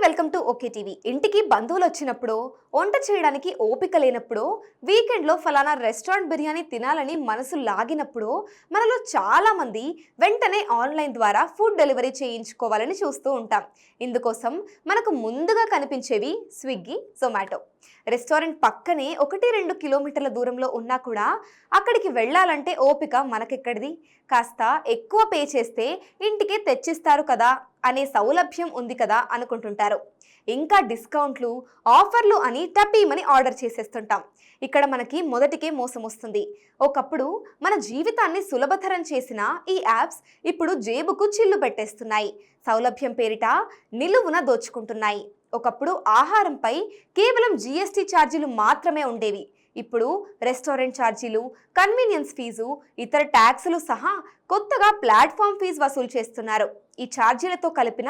Welcome to okay TV. ఇంటికి బంధువులు వచ్చినప్పుడు, వంట చేయడానికి ఓపిక లేనప్పుడు, వీకెండ్లో ఫలానా రెస్టారెంట్ బిర్యానీ తినాలని మనసు లాగినప్పుడు మనలో చాలా మంది వెంటనే ఆన్లైన్ ద్వారా ఫుడ్ డెలివరీ చేయించుకోవాలని చూస్తూ ఉంటాం. ఇందుకోసం మనకు ముందుగా కనిపించేవి స్విగ్గీ, జొమాటో. రెస్టారెంట్ పక్కనే 1-2 కిలోమీటర్ల దూరంలో ఉన్నా కూడా అక్కడికి వెళ్ళాలంటే ఓపిక మనకెక్కడిది? కాస్త ఎక్కువ పే చేస్తే ఇంటికే తెచ్చిస్తారు కదా అనే సౌలభ్యం ఉంది కదా అనుకుంటుంటారు. ఇంకా డిస్కౌంట్లు, ఆఫర్లు అని టపీమని ఆర్డర్ చేసేస్తుంటాం. ఇక్కడ మనకి మొదటికే మోసం వస్తుంది. ఒకప్పుడు మన జీవితాన్ని సులభతరం చేసిన ఈ యాప్స్ ఇప్పుడు జేబుకు చిల్లు పెట్టేస్తున్నాయి. సౌలభ్యం పేరిట నిలువున దోచుకుంటున్నాయి. ఒకప్పుడు ఆహారంపై కేవలం జీఎస్టీ ఛార్జీలు మాత్రమే ఉండేవి. ఇప్పుడు రెస్టారెంట్ ఛార్జీలు, కన్వీనియన్స్ ఫీజు, ఇతర ట్యాక్సులు సహా కొత్తగా ప్లాట్ఫామ్ ఫీజు వసూలు చేస్తున్నారు. ఈ ఛార్జీలతో కలిపిన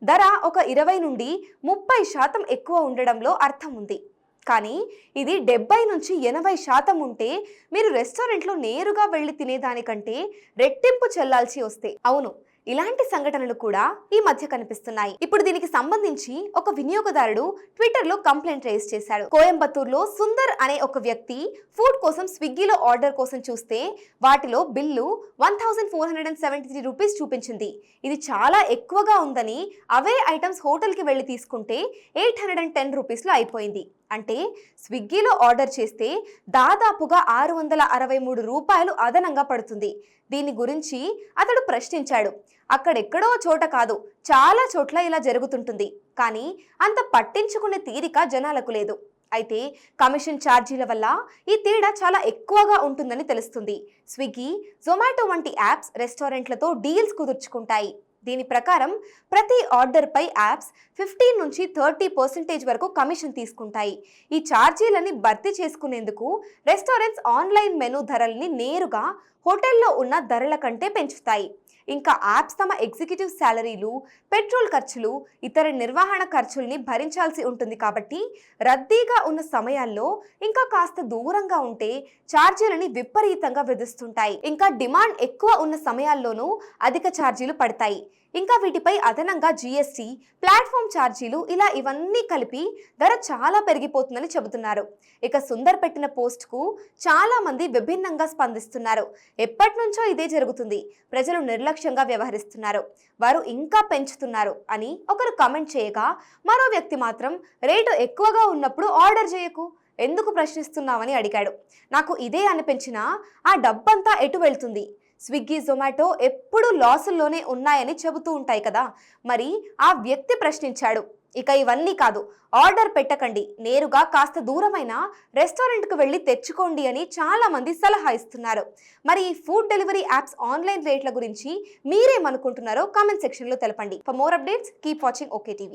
ధర ఒక 20-30% ఎక్కువ ఉండడంలో అర్థం ఉంది. కానీ ఇది 70-80% ఉంటే మీరు రెస్టారెంట్లో నేరుగా వెళ్ళి తినేదానికంటే రెట్టింపు చెల్లాల్సి వస్తే. అవును, ఇలాంటి సంఘటనలు కూడా ఈ మధ్య కనిపిస్తున్నాయి. ఇప్పుడు దీనికి సంబంధించి ఒక వినియోగదారుడు ట్విట్టర్లో కంప్లైంట్ రైజ్ చేశాడు. కోయంబత్తూర్లో సుందర్ అనే ఒక వ్యక్తి ఫుడ్ కోసం స్విగ్గీలో ఆర్డర్ కోసం చూస్తే వాటిలో బిల్లు 1473 రూపీస్ చూపించింది. ఇది చాలా ఎక్కువగా ఉందని అవే ఐటమ్స్ హోటల్కి వెళ్ళి తీసుకుంటే 810 రూపీస్లో అయిపోయింది. అంటే స్విగ్గీలో ఆర్డర్ చేస్తే దాదాపుగా 663 రూపాయలు అదనంగా పడుతుంది. దీని గురించి అతడు ప్రశ్నించాడు. అక్కడెక్కడో చోట కాదు, చాలా చోట్ల ఇలా జరుగుతుంటుంది. కానీ అంత పట్టించుకునే తీరిక జనాలకు లేదు. అయితే కమిషన్ ఛార్జీల వల్ల ఈ తేడా చాలా ఎక్కువగా ఉంటుందని తెలుస్తుంది. స్విగ్గీ, జొమాటో వంటి యాప్స్ రెస్టారెంట్లతో డీల్స్ కుదుర్చుకుంటాయి. దీని ప్రకారం ప్రతి ఆర్డర్పై యాప్స్ 15-30% వరకు కమిషన్ తీసుకుంటాయి. ఈ ఛార్జీలని భర్తీ చేసుకునేందుకు రెస్టారెంట్స్ ఆన్లైన్ మెనూ ధరల్ని నేరుగా హోటల్లో ఉన్న ధరల కంటే పెంచుతాయి. ఇంకా యాప్స్ తమ ఎగ్జిక్యూటివ్ శాలరీలు, పెట్రోల్ ఖర్చులు, ఇతర నిర్వహణ ఖర్చుల్ని భరించాల్సి ఉంటుంది. కాబట్టి రద్దీగా ఉన్న సమయాల్లో ఇంకా కాస్త దూరంగా ఉంటే ఛార్జీలని విపరీతంగా విధిస్తుంటాయి. ఇంకా డిమాండ్ ఎక్కువ ఉన్న సమయాల్లోనూ అధిక ఛార్జీలు పడతాయి. ఇంకా వీటిపై అదనంగా జీఎస్టీ, ప్లాట్ఫామ్ ఛార్జీలు, ఇలా ఇవన్నీ కలిపి ధర చాలా పెరిగిపోతుందని చెబుతున్నారు. ఇక సుందర్ పెట్టిన పోస్ట్కు చాలా మంది విభిన్నంగా స్పందిస్తున్నారు. ఎప్పటి నుంచో ఇదే జరుగుతుంది, ప్రజలు నిర్లక్ష్యంగా వ్యవహరిస్తున్నారు, వారు ఇంకా పెంచుతున్నారు అని ఒకరు కమెంట్ చేయగా, మరో వ్యక్తి మాత్రం రేటు ఎక్కువగా ఉన్నప్పుడు ఆర్డర్ చేయకు, ఎందుకు ప్రశ్నిస్తున్నావని అడిగాడు. నాకు ఇదే అనిపించినా ఆ డబ్బంతా ఎటు వెళ్తుంది? స్విగ్గీ, జొమాటో ఎప్పుడూ లాసుల్లోనే ఉన్నాయని చెబుతూ ఉంటాయి కదా. మరి ఆ వ్యక్తి ప్రశ్నించాడు. ఇక ఇవన్నీ కాదు, ఆర్డర్ పెట్టకండి, నేరుగా కాస్త దూరమైన రెస్టారెంట్కు వెళ్ళి తెచ్చుకోండి అని చాలా మంది సలహా ఇస్తున్నారు. మరి ఈ ఫుడ్ డెలివరీ యాప్స్ ఆన్లైన్ రేట్ల గురించి మీరేమనుకుంటున్నారో కామెంట్ సెక్షన్లో తెలపండి. For more updates keep watching okay TV.